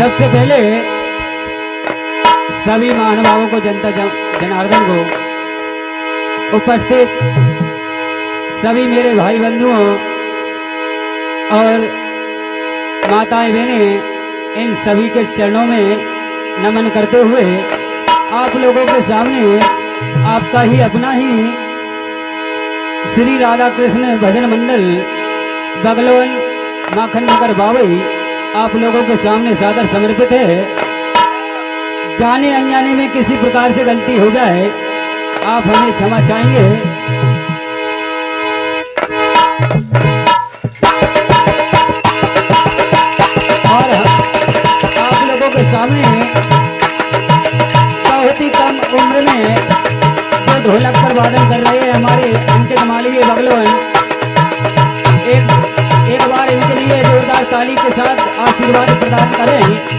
सबसे पहले सभी महानुभावों को, जनता जनार्दन को, उपस्थित सभी मेरे भाई बंधुओं और माताएं बहनें, इन सभी के चरणों में नमन करते हुए आप लोगों के सामने आपका ही अपना ही श्री राधा कृष्ण भजन मंडल बगलवन माखन नगर बावई आप लोगों के सामने सादर समर्पित है। जाने अनजाने में किसी प्रकार से गलती हो जाए आप हमें क्षमा चाहेंगे। और आप लोगों के सामने बहुत ही कम उम्र में जो ढोलक पर वादन कर रहे हैं हमारे अंकित मालवीय बगलवन, एक बार इनके लिए जोरदार ताली के साथ आशीर्वाद प्रदान करें।